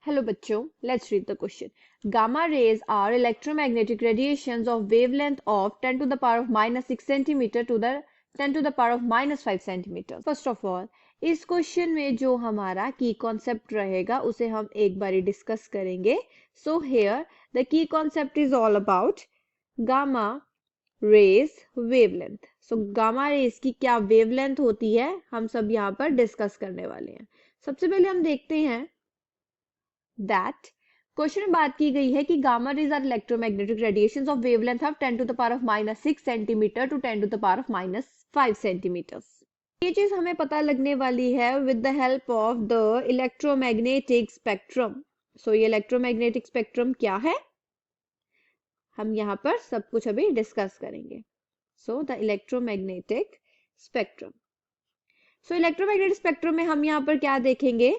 Hello बच्चों, let's read the question. Gamma rays are electromagnetic radiations of wavelength of 10 to the power of minus 6 centimeter to the 10 to the power of minus 5 centimeter. First of all, इस question में जो हमारा की concept रहेगा उसे हम एक बारी डिस्कस करेंगे. So here the key concept is all about gamma rays wavelength. So gamma rays की क्या wavelength होती है हम सब यहाँ पर डिस्कस करने वाले हैं. सबसे पहले हम देखते हैं that क्वेश्चन में बात की गई है कि gamma rays are electromagnetic radiations of wavelength of 10 to the power of minus 6 centimetre to 10 to the power of minus 5 centimetre. ये चीज हमें पता लगने वाली है with the help of the electromagnetic spectrum. So ये इलेक्ट्रोमैग्नेटिक स्पेक्ट्रम क्या है हम यहाँ पर सब कुछ अभी डिस्कस करेंगे. So the electromagnetic spectrum. So electromagnetic spectrum में हम यहाँ पर क्या देखेंगे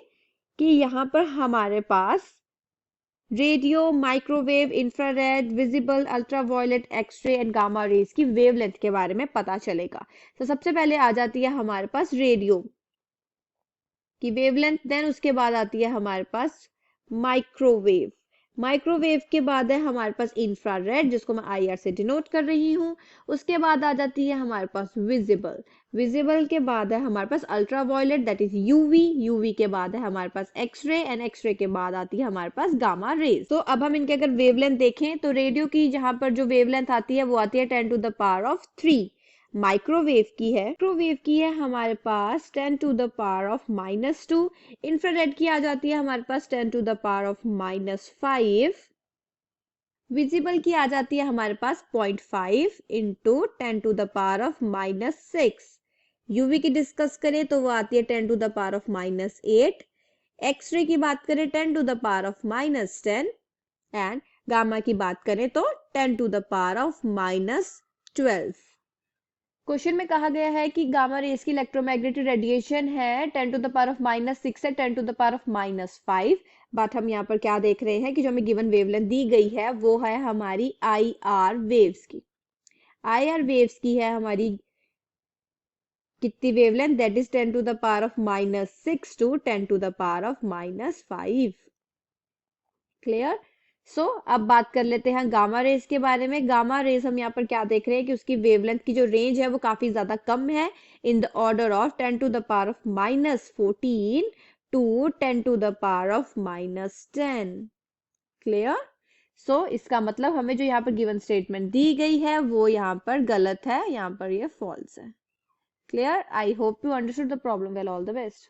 कि यहाँ पर हमारे पास radio, microwave, infrared, visible, ultraviolet, x-ray and gamma rays की वेवलेंथ के बारे में पता चलेगा. तो सबसे पहले आ जाती है हमारे पास रेडियो की वेवलेंथ, देन उसके बाद आती है हमारे पास माइक्रोवेव. माइक्रोवेव के बाद है हमारे पास इंफ्रारेड जिसको मैं IR से डिनोट कर रही हूँ. उसके बाद आ जाती है हमारे पास विजिबल. विजिबल के बाद है हमारे पास ultraviolet that is UV. UV के बाद है हमारे पास एक्सरे एंड एक्सरे के बाद आती है हमारे पास गामा रेज. तो अब हम इनके अगर वेवलेंथ देखें तो रेडियो की जहां पर जो वेवलेंथ आती है वो आती है 10 to the power of 3. Microwave की है हमारे पास 10 to the power of minus 2. Infrared की आ जाती है हमारे पास 10 to the power of minus 5. Visible की आ जाती है हमारे पास 0.5 into 10 to the power of minus 6. UV की डिस्कस करें तो वो आती है 10 to the power of minus 8. X-ray की बात करें 10 to the power of minus 10 and gamma की बात करें तो 10 to the power of minus 12. Question में कहा गया है कि गामा रेज की इलेक्ट्रोमैग्नेटिक रेडिएशन है 10 to the power of minus 6 से 10 to the power of minus 5. But हम यहाँ पर क्या देख रहे हैं कि जो हमें गिवन वेवलेंथ दी गई है वो है हमारी IR वेव्स की. IR वेव्स की है हमारी कितनी wavelength that is 10 to the power of minus 6 to 10 to the power of minus 5. Clear. So अब बात कर लेते हैं गामा रेज के बारे में. गामा रेज हम यहाँ पर क्या देख रहे हैं कि उसकी वेवलेंथ की जो रेंज है वो काफी ज्यादा कम है in the order of 10 to the power of minus 14 to 10 to the power of minus 10. Clear. So इसका मतलब हमें जो यहाँ पर गिवन स्टेटमेंट दी गई है वो यहाँ पर गलत है, यहाँ पर ये फॉल्स है. Clear? I hope you understood the problem well. All the best.